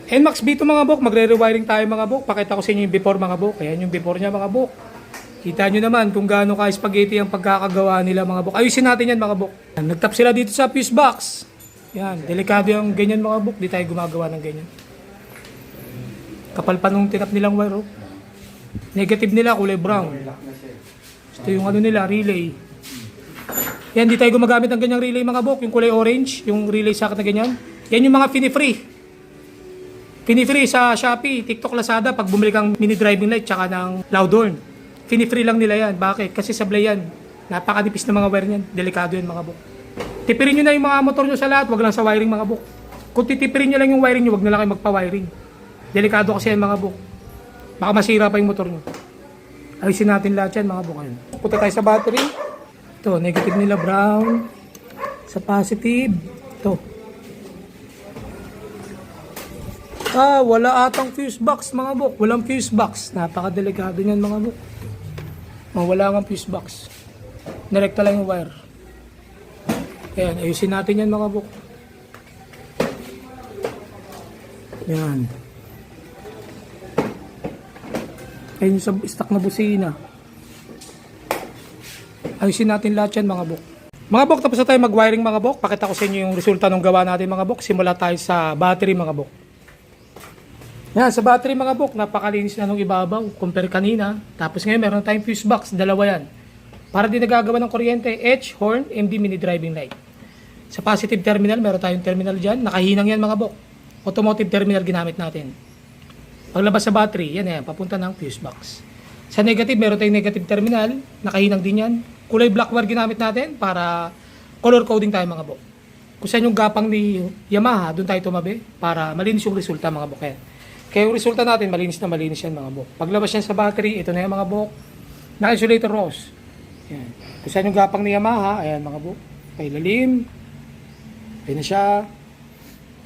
NMAX B2 mga bok, magre-rewiring tayo mga bok. Pakita ko sa inyo yung before mga bok. Ayan yung before niya mga bok. Kita nyo naman kung gaano ka spaghetti ang pagkakagawa nila mga bok. Ayusin natin yan mga bok. Nagtap sila dito sa fuse box. Yan, delikado yung ganyan mga bok. Di tayo gumagawa ng ganyan. Kapal pa nung tinap nilang wire. Oh. Negative nila, kulay brown. Ito yung ano nila, relay. Yan, di tayo gumagamit ng ganyang relay mga bok. Yung kulay orange, yung relay socket na ganyan. Yan yung mga Fini-Free. Fini-Free sa Shopee, TikTok, Lazada, pag bumili kang mini driving light tsaka ng Loudhorn. Fini-Free lang nila yan. Bakit? Kasi sablay yan. Napakadipis na mga wire niyan. Delikado yan mga bok. Tipirin nyo na yung mga motor nyo sa lahat, wag lang sa wiring mga bok. Kung titipirin nyo lang yung wiring nyo, wag na lang kayo magpa-wiring. Delikado kasi yan mga bok. Baka masira pa yung motor nyo. Ayusin natin lahat yan mga bok. Punta tayo sa battery. Ito, negative nila brown. Sa positive. Ito. Wala atang fuse box mga bok. Walang fuse box. Napakadelikado niyan mga bok. Wala nga fuse box. Direkta lang yung wire. Ayan, ayusin natin yan mga bok. Yan. Ayun sa stock na busina. Ayusin natin lahat yan mga bok. Mga bok, tapos na tayo mag-wiring mga bok. Pakita ko sa inyo yung resulta ng gawa natin mga bok. Simula tayo sa battery mga bok. Yan, sa battery mga bok, napakalinis na nung ibabaw. Compare kanina. Tapos ngayon meron tayong fuse box. Dalawa yan. Para di nagagawa ng kuryente. H, horn, MD mini driving light. Sa positive terminal, meron tayong terminal dyan. Nakahinang yan mga bok. Automotive terminal ginamit natin. Paglabas sa battery, yan yan. Papunta ng fuse box. Sa negative, meron tayong negative terminal. Nakahinang din yan. Kulay black wire ginamit natin para color coding tayo mga bok. Kung saan yung gapang ni Yamaha, doon tayo tumabi para malinis yung resulta mga bok. Kaya yung resulta natin, malinis na malinis yan mga bok. Paglabas yan sa battery, ito na yan mga bok. Naka-insulator rose. Yan. Kung saan yung gapang ni Yamaha, ayan mga bok. Kay lalim. Ayan na siya.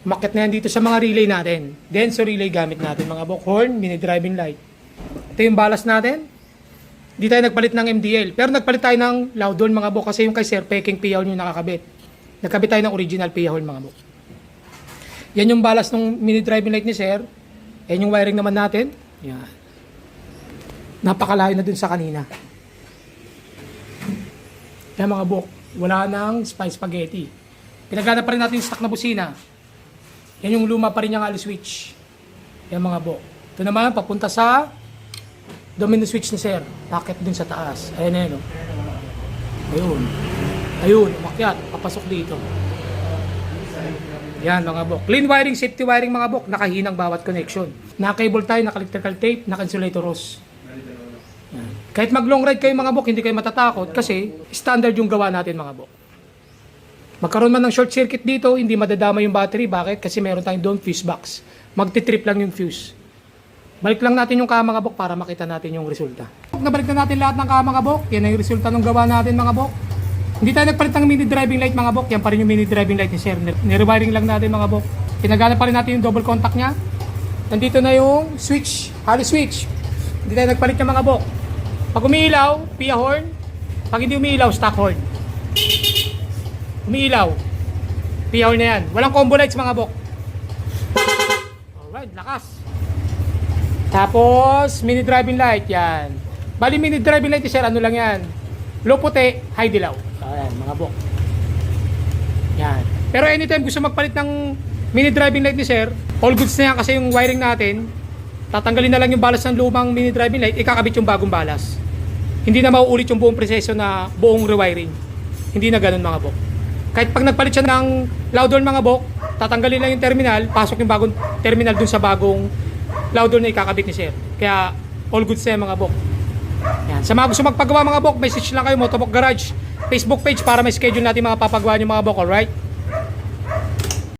Umakyat na yan dito sa mga relay natin. Denso relay gamit natin mga bok. Horn, mini driving light. Ito yung balas natin. Di tayo nagpalit ng MDL. Pero nagpalit tayo ng Loudhorn mga bok. Kasi yung kay Sir, peking piyahon yung nakakabit. Nagkabit tayo ng original piyahon mga bok. Yan yung balas ng mini driving light ni Sir. Yan yung wiring naman natin. Yan. Napakalayo na dun sa kanina. Yan mga bok. Wala nang spaghetti. Pinagana pa rin natin yung stock na busina. Yan yung luma pa rin yung ali switch. Yan mga bok. Ito naman, papunta sa domino switch ni Sir. Packet dun sa taas. Ayan na yun. Oh. Ayun. Ayun. Umakyat. Papasok dito. Yan mga bok. Clean wiring, safety wiring mga bok. Nakahinang bawat connection. Naka-cable tayo, naka-electrical tape, naka-insulator hose. Yan. Kahit mag-long ride kayo mga bok, hindi kayo matatakot kasi standard yung gawa natin mga bok. Magkaroon man ng short circuit dito, hindi madadama yung battery. Bakit? Kasi meron tayong doon fuse box. Magti-trip lang yung fuse. Balik lang natin yung kama mga bok para makita natin yung resulta. Nabalik na natin lahat ng kama mga bok. Yan ang yung resulta ng gawa natin mga bok. Hindi tayo nagpalit ng mini driving light mga bok. Yan pa rin yung mini driving light ni Sir. Nirewiring lang natin mga bok. Pinagana pa rin natin yung double contact niya. Nandito na yung switch, hollow switch. Hindi tayo nagpalit ng mga bok. Pag umiilaw, pia horn. Pag hindi umiilaw, stock horn. Umiilaw, pia horn na yan. Walang combo lights mga bok. Alright, lakas. Tapos, mini driving light, yan. Bali, mini driving light, Sir, ano lang yan? Low puti, high dilaw. Ayan, mga bok. Yan. Pero anytime gusto magpalit ng mini driving light ni Sir, all goods na yan kasi yung wiring natin, tatanggalin na lang yung balas ng lumang mini driving light, ikakabit yung bagong balas. Hindi na mauulit yung buong proseso na buong rewiring. Hindi na ganun mga bok. Kahit pag nagpalit siya ng Loudhorn mga bok, tatanggalin lang yung terminal, pasok yung bagong terminal dun sa bagong Loudhorn na ikakabit ni Sir. Kaya all goods na yan mga bok. Yan. Sa mga gusto magpagawa mga bok, message lang kayo Motovlog Garage Facebook page para may schedule natin mga papagawa nyo mga bok. Alright?